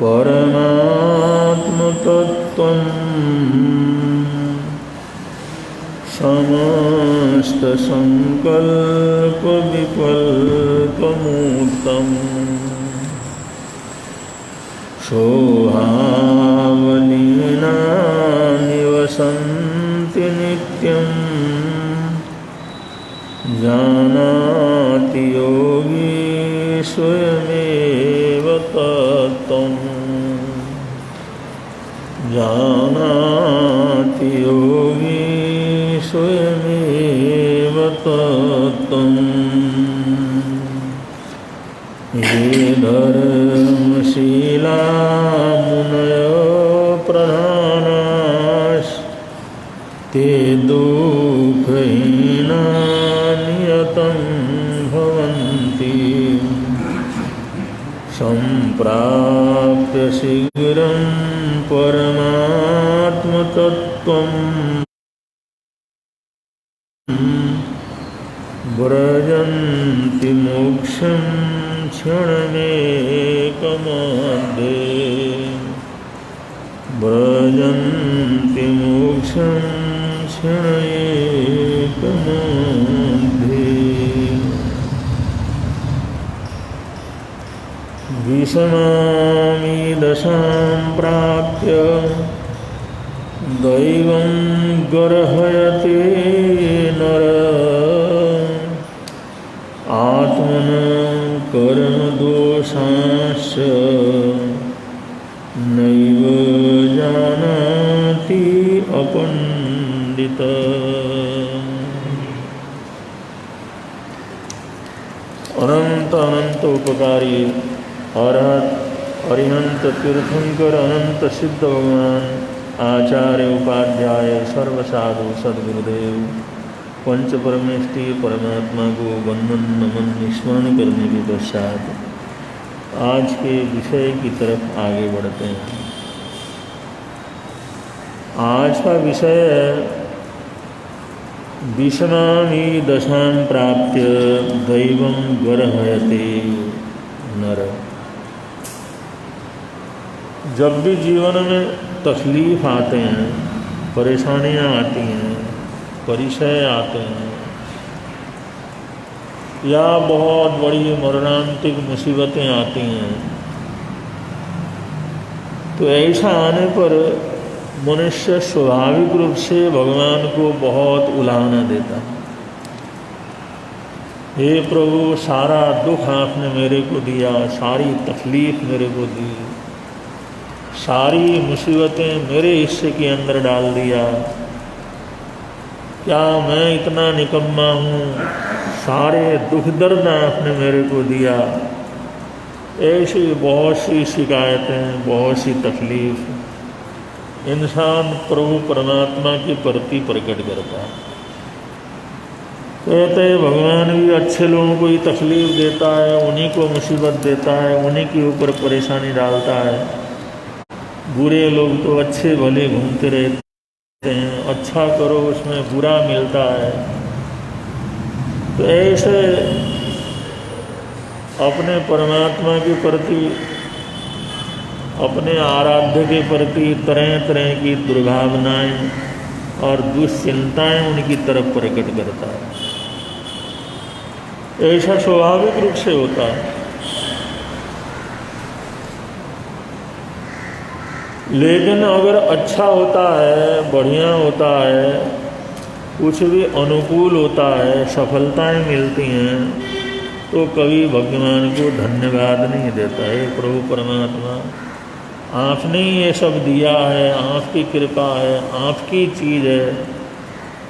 परमात्मतत्त्वं समस्तसंकल्पविकल्पमूर्तं सोहावलीना निवसन्ति नित्यं जानाति योगी स्वयमेव तत्त्वं जानाति योगी स्वयमेव तत्त्वं ये धर्मशीला मुनयो प्रधानास्ते दुःखहीना नियतं भवन्ति सम्प्राप्य शीघ्रं परमात्मतत्त्वं व्रजन्ति मोक्षं क्षणमेकमध्ये व्रजन्ति मोक्षं क्षणमेकमध्ये विषमामि दशां प्राप्य दैवं गर्हयते नर आत्मनं कर्मदोषाश्च नैव जानाति अपण्डितः। अनंत अनंत उपकारी अरहत अरिहंत तीर्थंकर अनंत सिद्ध भगवान आचार्य उपाध्याय सर्वसाधु सद्गुरुदेव पंच परमेष्टि परमात्मा को वंदन नमन स्मरण करने के पश्चात आज के विषय की तरफ आगे बढ़ते हैं। आज का विषय है विषमामि दशां प्राप्य दैवं गर्हयते नर। जब भी जीवन में तकलीफ आते हैं, परेशानियां आती हैं, परिचय आते हैं या बहुत बड़ी मरणांतिक मुसीबतें आती हैं, तो ऐसा आने पर मनुष्य स्वाभाविक रूप से भगवान को बहुत उलाहना देता है। हे प्रभु, सारा दुख आपने मेरे को दिया, सारी तकलीफ मेरे को दी, सारी मुसीबतें मेरे हिस्से के अंदर डाल दिया। क्या मैं इतना निकम्मा हूँ? सारे दुख दर्द आपने मेरे को दिया। ऐसी बहुत सी शिकायतें, बहुत सी तकलीफ इंसान प्रभु परमात्मा के प्रति प्रकट करता है। कहते हैं भगवान भी अच्छे लोगों को ही तकलीफ देता है, उन्हीं को मुसीबत देता है, उन्हीं के ऊपर परेशानी डालता है। बुरे लोग तो अच्छे भले घूमते रहते हैं, अच्छा करो उसमें बुरा मिलता है। तो ऐसे अपने परमात्मा के प्रति, अपने आराध्य के प्रति तरह तरह की दुर्भावनाएं और दुश्चिंताएं उनकी तरफ प्रकट करता है। ऐसा स्वाभाविक रूप से होता है। लेकिन अगर अच्छा होता है, बढ़िया होता है, कुछ भी अनुकूल होता है, सफलताएं मिलती हैं, तो कभी भगवान को धन्यवाद नहीं देता है। प्रभु परमात्मा, आपने ही ये सब दिया है, आपकी कृपा है, आपकी चीज़ है,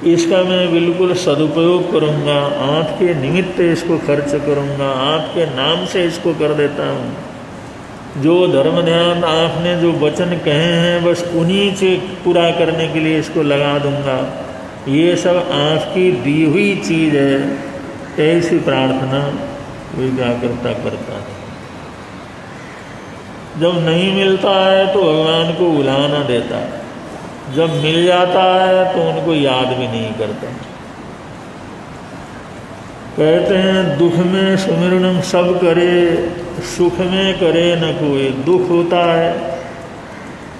इसका मैं बिल्कुल सदुपयोग करूँगा, आपके निमित्त इसको खर्च करूँगा, आपके नाम से इसको कर देता हूँ। जो धर्म ध्यान आपने जो वचन कहे हैं बस उन्हीं से पूरा करने के लिए इसको लगा दूँगा। ये सब आपकी दी हुई चीज़ है। ऐसी प्रार्थना कोई क्या करता है। जब नहीं मिलता है तो भगवान को उलाहना देता है, जब मिल जाता है तो उनको याद भी नहीं करता। कहते हैं दुख में सुमिरन सब करे, सुख में करे न कोई। दुख होता है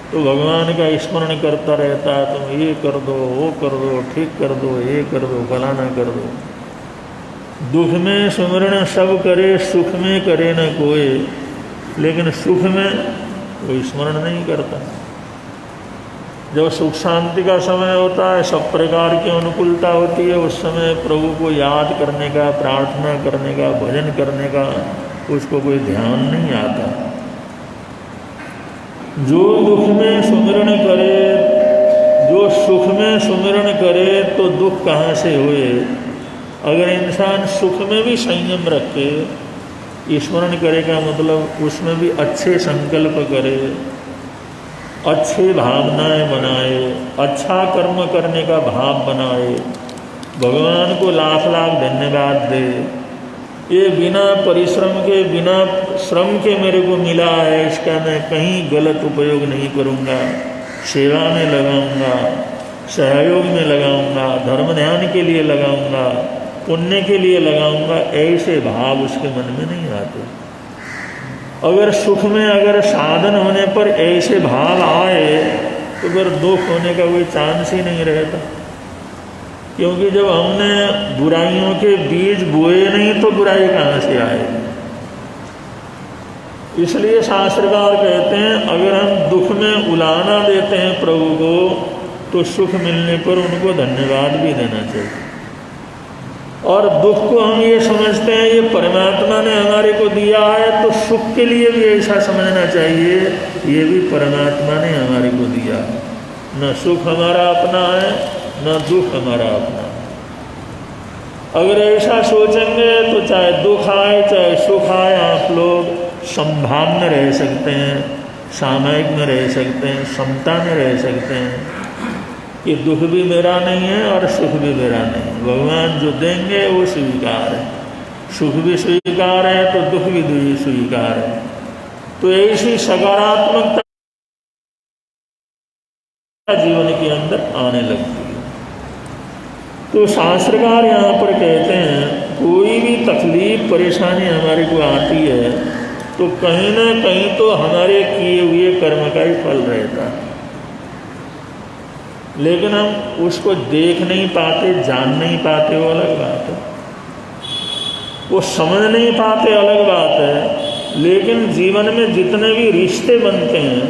तो भगवान का स्मरण करता रहता है, तुम ये कर दो, वो कर दो, ठीक कर दो, ये कर दो, फलाना कर दो। दुख में सुमिरन सब करे, सुख में करे न कोई। लेकिन सुख में कोई स्मरण नहीं करता। जब सुख शांति का समय होता है, सब प्रकार की अनुकूलता होती है, उस समय प्रभु को याद करने का, प्रार्थना करने का, भजन करने का उसको कोई ध्यान नहीं आता। जो दुख में सुमिरन करे, जो सुख में सुमिरन करे तो दुख कहाँ से हुए। अगर इंसान सुख में भी संयम रखे, स्मरण करे का मतलब उसमें भी अच्छे संकल्प करे, अच्छी भावनाएं बनाए, अच्छा कर्म करने का भाव बनाए, भगवान को लाख लाख धन्यवाद दे। ये बिना परिश्रम के, बिना श्रम के मेरे को मिला है, इसका मैं कहीं गलत उपयोग नहीं करूँगा, सेवा में लगाऊंगा, सहयोग में लगाऊंगा, धर्म ध्यान के लिए लगाऊंगा, पुण्य के लिए लगाऊंगा, ऐसे भाव उसके मन में नहीं आते। अगर सुख में, अगर साधन होने पर ऐसे भाव आए तो फिर दुख होने का कोई चांस ही नहीं रहता। क्योंकि जब हमने बुराइयों के बीज बोए नहीं तो बुराई कहाँ से आएगी। इसलिए शास्त्रकार कहते हैं अगर हम दुख में उलाना देते हैं प्रभु को तो सुख मिलने पर उनको धन्यवाद भी देना चाहिए। और दुख को हम ये समझते हैं ये परमात्मा ने हमारे को दिया है, तो सुख के लिए भी ऐसा समझना चाहिए ये भी परमात्मा ने हमारे को दिया है। न सुख हमारा अपना है, न दुख हमारा अपना है। अगर ऐसा सोचेंगे तो चाहे दुख आए चाहे सुख आए, आप लोग संभाव में रह सकते हैं, सामयिक में रह सकते हैं, समता में रह सकते हैं कि दुख भी मेरा नहीं है और सुख भी मेरा नहीं है। भगवान जो देंगे वो स्वीकार है, सुख भी स्वीकार है तो दुख भी स्वीकार है। तो ऐसी सकारात्मकता जीवन के अंदर आने लगती है। तो शास्त्रकार यहाँ पर कहते हैं कोई भी तकलीफ परेशानी हमारे को आती है तो कहीं ना कहीं तो हमारे किए हुए कर्म का ही फल रहता है, लेकिन हम उसको देख नहीं पाते, जान नहीं पाते, वो अलग बात है। वो समझ नहीं पाते, अलग बात है। लेकिन जीवन में जितने भी रिश्ते बनते हैं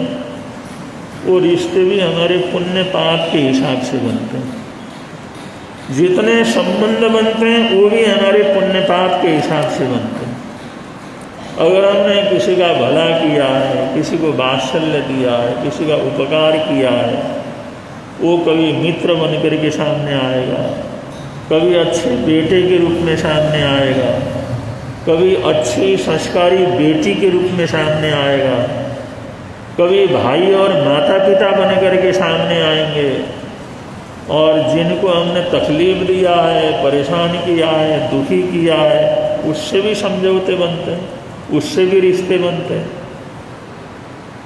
वो रिश्ते भी हमारे पुण्य पाप के हिसाब से बनते हैं। जितने संबंध बनते हैं वो भी हमारे पुण्य पाप के हिसाब से बनते हैं। अगर हमने किसी का भला किया है, किसी को वात्सल्य दिया है, किसी का उपकार किया है, वो कभी मित्र बनकर के सामने आएगा, कभी अच्छे बेटे के रूप में सामने आएगा, कभी अच्छी संस्कारी बेटी के रूप में सामने आएगा, कभी भाई और माता पिता बनकर के सामने आएंगे। और जिनको हमने तकलीफ दिया है, परेशान किया है, दुखी किया है, उससे भी समझौते बनते हैं, उससे भी रिश्ते बनते हैं।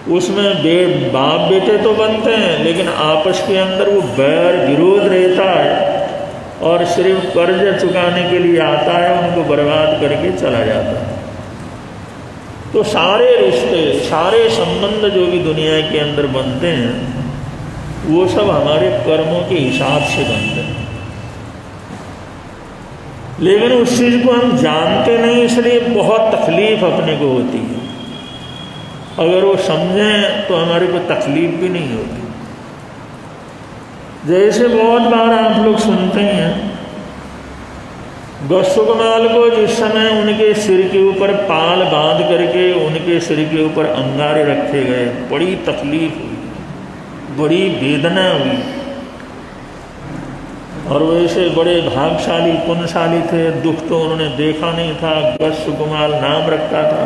उसमें बाप बेटे तो बनते हैं लेकिन आपस के अंदर वो बैर विरोध रहता है और सिर्फ कर्ज चुकाने के लिए आता है, उनको बर्बाद करके चला जाता है। तो सारे रिश्ते, सारे संबंध जो भी दुनिया के अंदर बनते हैं वो सब हमारे कर्मों के हिसाब से बनते हैं। लेकिन उस चीज़ को हम जानते नहीं, इसलिए बहुत तकलीफ अपने को होती है। अगर वो समझें तो हमारे को तकलीफ भी नहीं होती। जैसे बहुत बार आप लोग सुनते हैं गौसुकमाल को जिस समय उनके सिर के ऊपर पाल बांध करके उनके सिर के ऊपर अंगारे रखे गए, बड़ी तकलीफ हुई, बड़ी वेदना हुई। और वैसे बड़े भागशाली पुण्यशाली थे, दुख तो उन्होंने देखा नहीं था। गौसुकमाल नाम रखा था,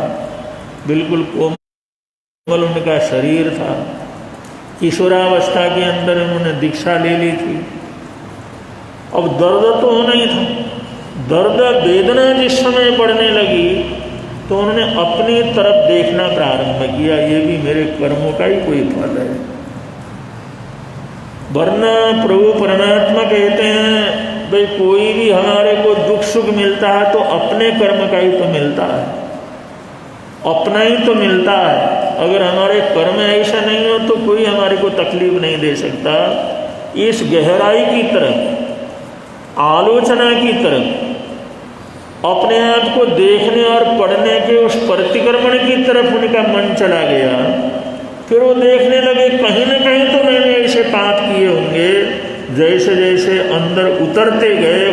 बिल्कुल कोमल उनका शरीर था, किशोरावस्था के अंदर उन्होंने दीक्षा ले ली थी। अब दर्द तो होना ही था। दर्द वेदना जिस समय बढ़ने लगी तो उन्होंने अपनी तरफ देखना प्रारंभ किया, ये भी मेरे कर्मों का ही कोई फल है। वरना प्रभु परमात्मा कहते हैं भाई कोई भी हमारे को दुख सुख मिलता है तो अपने कर्म का ही तो मिलता है, अपना ही तो मिलता है। अगर हमारे कर्म ऐसा नहीं हो तो कोई हमारे को तकलीफ नहीं दे सकता। इस गहराई की तरफ, आलोचना की तरफ, अपने आप को देखने और पढ़ने के उस प्रतिक्रमण की तरफ उनका मन चला गया। फिर वो देखने लगे कहीं ना कहीं तो मैंने ऐसे पाप किए होंगे। जैसे जैसे अंदर उतरते गए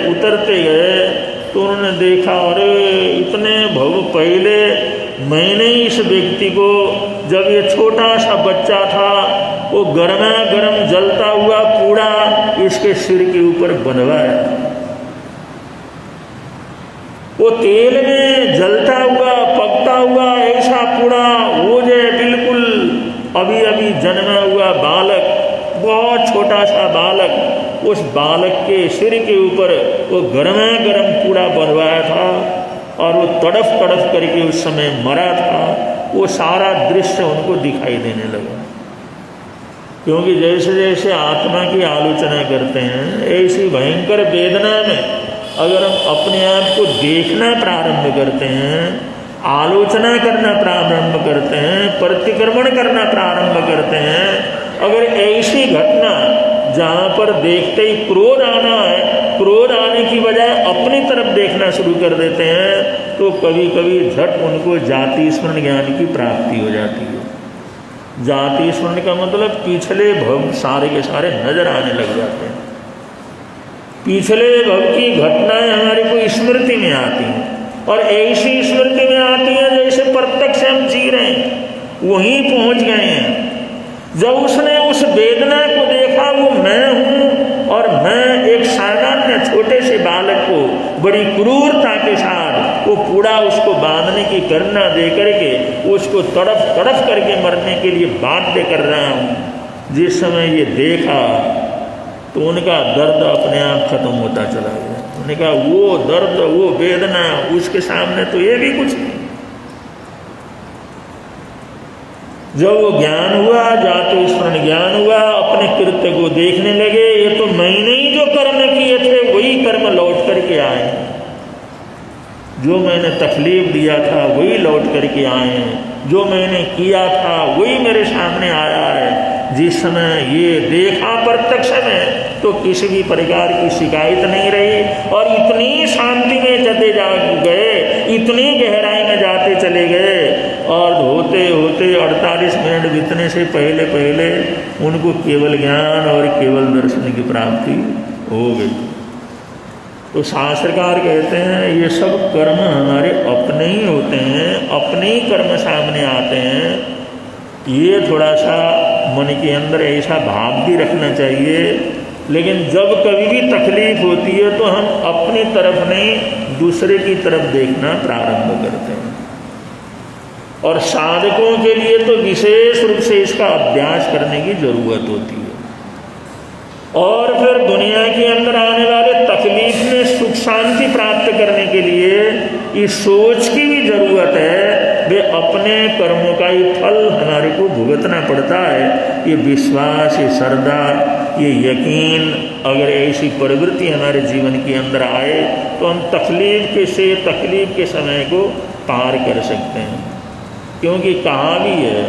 तो उन्होंने देखा, अरे इतने भव पहले मैंने इस व्यक्ति को, जब ये छोटा सा बच्चा था, वो गर्मा गर्म जलता हुआ कूड़ा इसके सिर के ऊपर बनवाया। वो तेल में जलता हुआ पकता हुआ ऐसा कूड़ा, वो जो बिल्कुल अभी अभी जन्मा हुआ बालक, बहुत छोटा सा बालक, उस बालक के सिर के ऊपर वो गर्मा गर्म कूड़ा बनवाया था और वो तड़फ तड़फ करके उस समय मरा था। वो सारा दृश्य उनको दिखाई देने लगा। क्योंकि जैसे जैसे आत्मा की आलोचना करते हैं, ऐसी भयंकर वेदना में अगर हम अपने आप को देखना प्रारंभ करते हैं, आलोचना करना प्रारंभ करते हैं, प्रतिक्रमण करना प्रारंभ करते हैं, अगर ऐसी घटना जहाँ पर देखते ही क्रोध आना है, क्रोध आने की बजाय अपनी तरफ देखना शुरू कर देते हैं, तो कभी कभी झट उनको जाति स्मरण ज्ञान की प्राप्ति हो जाती है। जाति स्मरण का मतलब पिछले भव सारे के सारे नजर आने लग जाते हैं। पिछले भव की घटनाएं हमारी को स्मृति में आती हैं, और ऐसी स्मृति में आती हैं जैसे प्रत्यक्ष हम जी रहे हैं, वहीं पहुंच गए हैं। जब उसने उस वेदना को देखा, वो मैं हूँ और मैं एक सामान्य छोटे से बालक को बड़ी क्रूरता के साथ वो कूड़ा उसको बांधने की करना दे करके उसको तड़फ तड़फ करके मरने के लिए बाध्य कर रहा हूँ। जिस समय ये देखा तो उनका दर्द अपने आप खत्म होता चला गया। उन्होंने कहा वो दर्द, वो वेदना उसके सामने तो ये भी कुछ नहीं। जब वो ज्ञान हुआ, जाति स्मरण ज्ञान हुआ, अपने कृत्य को देखने लगे, ये तो मैंने ही जो कर्म किए थे वही कर्म लौट करके आए, जो मैंने तकलीफ दिया था वही लौट करके आए हैं, जो मैंने किया था वही मेरे सामने आया है। जिस समय ये देखा प्रत्यक्ष में तो किसी भी प्रकार की शिकायत नहीं रही, और इतनी शांति में चले जा गए, इतनी गहराई में जाते चले गए, और होते होते 48 मिनट बीतने से पहले पहले उनको केवल ज्ञान और केवल दर्शन की प्राप्ति हो गई। तो शास्त्रकार कहते हैं ये सब कर्म हमारे अपने ही होते हैं, अपने ही कर्म सामने आते हैं। ये थोड़ा सा मन के अंदर ऐसा भाव भी रखना चाहिए। लेकिन जब कभी भी तकलीफ होती है तो हम अपनी तरफ नहीं दूसरे की तरफ देखना प्रारंभ करते हैं, और साधकों के लिए तो विशेष रूप से इसका अभ्यास करने की जरूरत होती है। और फिर दुनिया के अंदर आने वाले तकलीफ में सुख शांति प्राप्त करने के लिए इस सोच की भी जरूरत है, वे अपने कर्मों का ही फल हमारे को भुगतना पड़ता है। ये विश्वास, ये श्रद्धा, ये यकीन, अगर ऐसी प्रवृत्ति हमारे जीवन के अंदर आए तो हम तकलीफ के समय को पार कर सकते हैं। क्योंकि कहा भी है,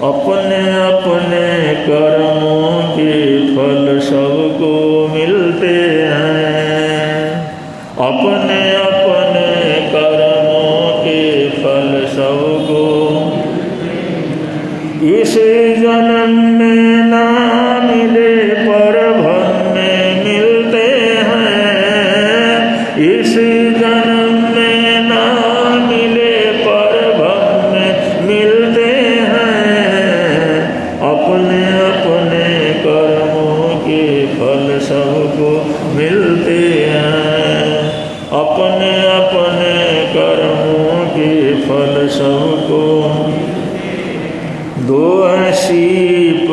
अपने अपने कर्मों के फल सबको मिलते हैं, अपने अपने कर्मों के फल सबको इस जन्म में ना मिले पर भव में मिलते हैं, इस जन्म में ना मिले पर भव में मिलते हैं, अपने अपने कर्मों के फल सबको मिलते हैं, अपने अपने कर्मों के फल सबको। दो हैं सीप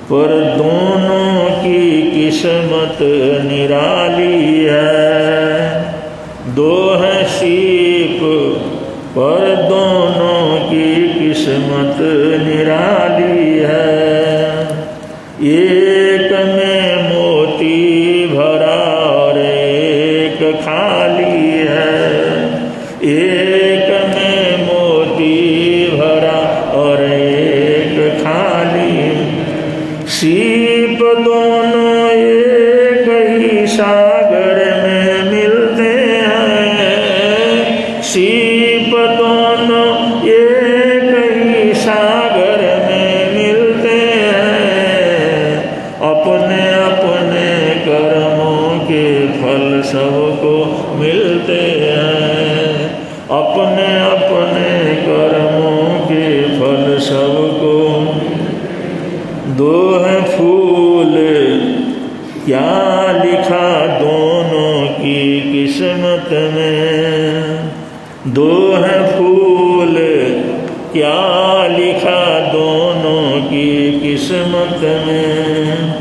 पर दोनों की किस्मत निराली है, दो हैं सीप पर दोनों की किस्मत निराली है। एक में मोती भरा क्या लिखा दोनों की किस्मत में।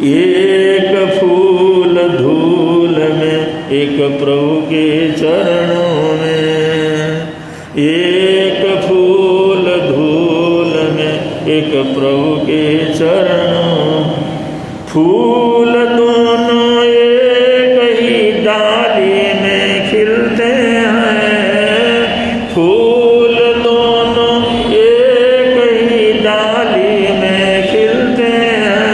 एक फूल धूल में, एक प्रभु के चरणों में। एक फूल धूल में, एक प्रभु के चरणों। फूल दोनों एक ही डाली में खिलते हैं। फूल दोनों एक ही डाली में खिलते हैं।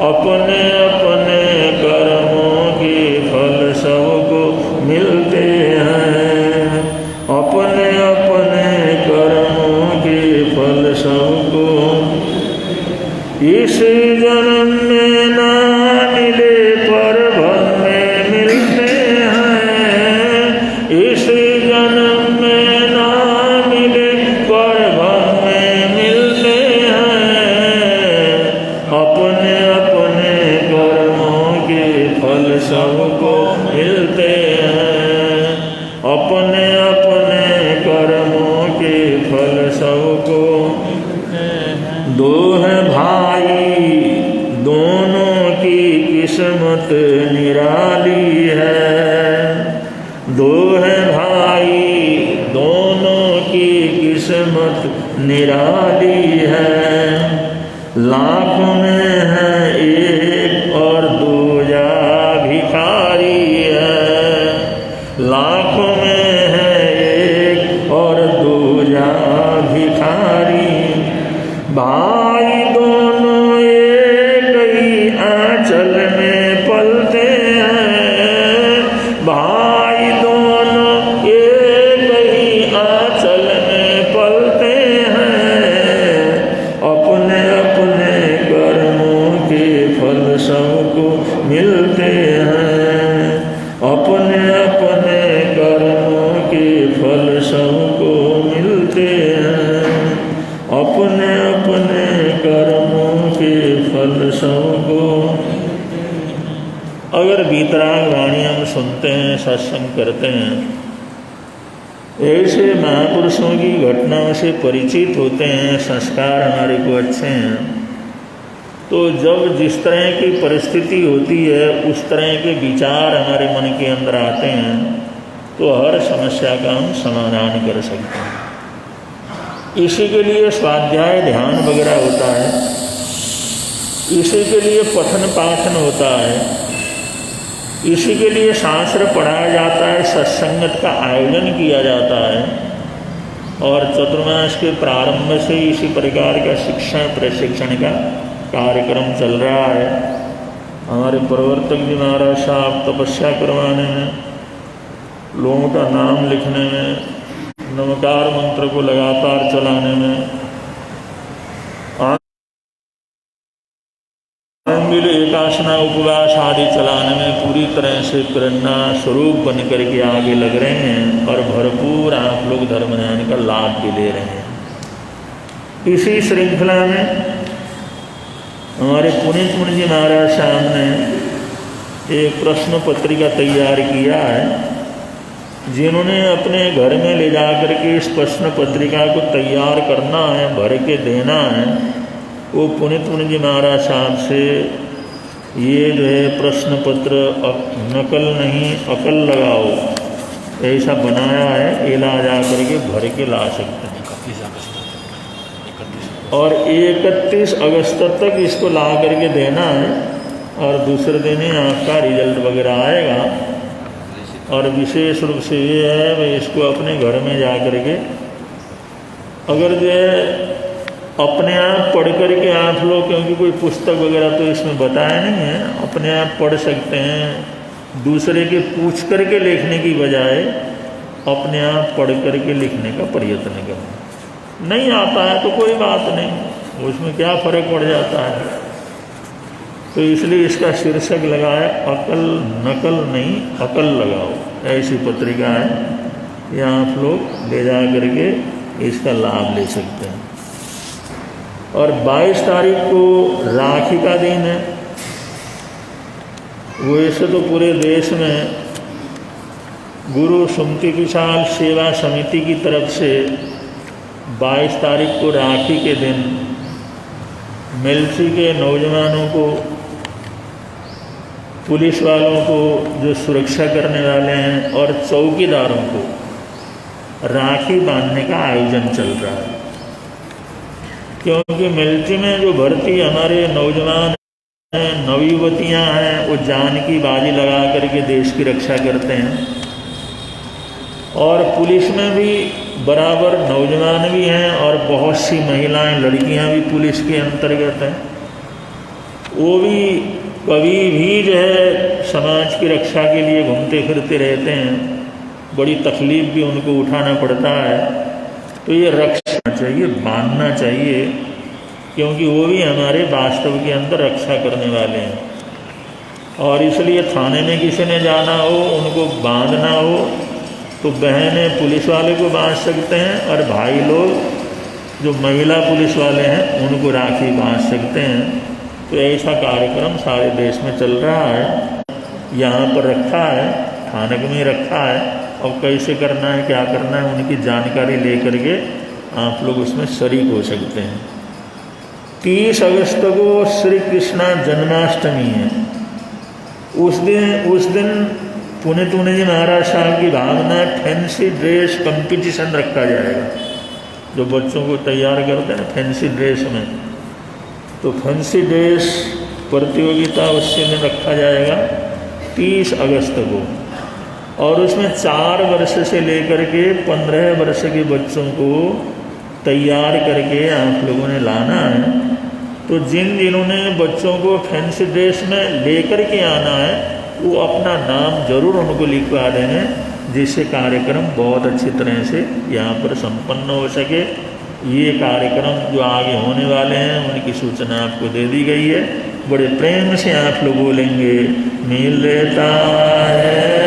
अपने अपने कर्मों के फल सबको मिलते हैं। अपने अपने कर्मों के फल सबको। इस जन्म में ना मिले पर भव में मिलते हैं। इस जन्म में ना मिले पर भव में मिलते हैं। अपने अपने कर्मों के फल सबको मिलते हैं। अपने अपने कर्मों के फल सबको। दो हैं भाई दोनों की किस्मत निराली है। दो हैं भाई दोनों की किस्मत निराली है। लाख में है एक और दूजा भिखारी है। लाख में है एक और दूजा भिखारी। भाई दोनों एक ही आंचल में पलते हैं। भाई दोनों एक ही आंचल में पलते हैं। अपने अपने कर्मों के फल सबको मिलते हैं। अपने अपने कर्मों के फल सबको मिलते हैं। अपने अपने कर्मों के फल सबको। अगर वीतराग वाणी हम सुनते हैं, सत्संग करते हैं, ऐसे महापुरुषों की घटनाओं से परिचित होते हैं, संस्कार हमारे को अच्छे हैं, तो जब जिस तरह की परिस्थिति होती है उस तरह के विचार हमारे मन के अंदर आते हैं, तो हर समस्या का हम समाधान कर सकते हैं। इसी के लिए स्वाध्याय ध्यान वगैरह होता है। इसी के लिए पठन पाठन होता है। इसी के लिए शास्त्र पढ़ाया जाता है, सत्संगत का आयोजन किया जाता है। और चतुर्मास के प्रारंभ से इसी प्रकार का शिक्षण प्रशिक्षण का कार्यक्रम चल रहा है। हमारे प्रवर्तक जी महाराज साहब तपस्या करवाने में, लोगों का नाम लिखने में, नमकार मंत्र को लगातार चलाने में, आनंद एकासना उपवास आदि चलाने में पूरी तरह से प्रेरणा स्वरूप बन करके आगे लग रहे हैं और भरपूर आप लोग धर्म ज्ञान का लाभ भी ले रहे हैं। इसी श्रृंखला में हमारे पुनीत मुनि जी महाराज साहब ने एक प्रश्न पत्रिका तैयार किया है, जिन्होंने अपने घर में ले जा कर के इस प्रश्न पत्रिका को तैयार करना है, भर के देना है। वो पुनीत मुनि जी महाराज साहब से ये जो है प्रश्न पत्र नकल नहीं अकल लगाओ ऐसा बनाया है, ये ला जा कर के भर के ला सकते हैं। और 31 अगस्त तक इसको ला करके देना है और दूसरे दिन ही आपका रिजल्ट वगैरह आएगा। और विशेष रूप से ये है भाई इसको अपने घर में जा कर के अगर जो है अपने आप पढ़ कर के आप लोग, क्योंकि कोई पुस्तक वगैरह तो इसमें बताया नहीं है, अपने आप पढ़ सकते हैं। दूसरे के पूछ कर के लिखने की बजाय अपने आप पढ़ कर के लिखने का प्रयत्न करना। नहीं आता है तो कोई बात नहीं, उसमें क्या फ़र्क पड़ जाता है। तो इसलिए इसका शीर्षक लगाया अकल नकल नहीं अकल लगाओ, ऐसी पत्रिका है। ये आप लोग ले जा करके इसका लाभ ले सकते हैं। और 22 तारीख को राखी का दिन है। वैसे तो पूरे देश में गुरु सुमति विशाल सेवा समिति की तरफ से 22 तारीख को राखी के दिन मिलिट्री के नौजवानों को, पुलिस वालों को जो सुरक्षा करने वाले हैं और चौकीदारों को राखी बांधने का आयोजन चल रहा है। क्योंकि मिलिट्री में जो भर्ती हमारे नौजवान हैं, नवयुवतियाँ हैं, वो जान की बाजी लगा करके देश की रक्षा करते हैं। और पुलिस में भी बराबर नौजवान भी हैं और बहुत सी महिलाएं, लड़कियां भी पुलिस के अंतर्गत हैं। वो भी कभी भी जो है समाज की रक्षा के लिए घूमते फिरते रहते हैं, बड़ी तकलीफ भी उनको उठाना पड़ता है। तो ये रक्षा चाहिए, बांधना चाहिए, क्योंकि वो भी हमारे वास्तव के अंदर रक्षा करने वाले हैं। और इसलिए थाने में किसी ने जाना हो, उनको बांधना हो तो बहनें पुलिस वाले को बांध सकते हैं और भाई लोग जो महिला पुलिस वाले हैं उनको राखी बांध सकते हैं। तो ऐसा कार्यक्रम सारे देश में चल रहा है, यहाँ पर रखा है, थाने में रखा है। और कैसे करना है, क्या करना है, उनकी जानकारी लेकर के आप लोग उसमें शरीक हो सकते हैं। 30 अगस्त को श्री कृष्णा जन्माष्टमी है। उस दिन पुनीत जी महाराज साहब की भावना फैंसी ड्रेस कंपटीशन रखा जाएगा। जो बच्चों को तैयार करते हैं ना फैंसी ड्रेस में, तो फैंसी ड्रेस प्रतियोगिता उस दिन रखा जाएगा 30 अगस्त को। और उसमें 4 वर्ष से लेकर के 15 वर्ष के बच्चों को तैयार करके आप लोगों ने लाना है। तो जिन्होंने बच्चों को फैंसी ड्रेस में लेकर के आना है वो अपना नाम जरूर उनको लिखवा देंगे, जिससे कार्यक्रम बहुत अच्छी तरह से यहाँ पर संपन्न हो सके। ये कार्यक्रम जो आगे होने वाले हैं उनकी सूचना आपको दे दी गई है। बड़े प्रेम से आप लोग बोलेंगे, मिलता है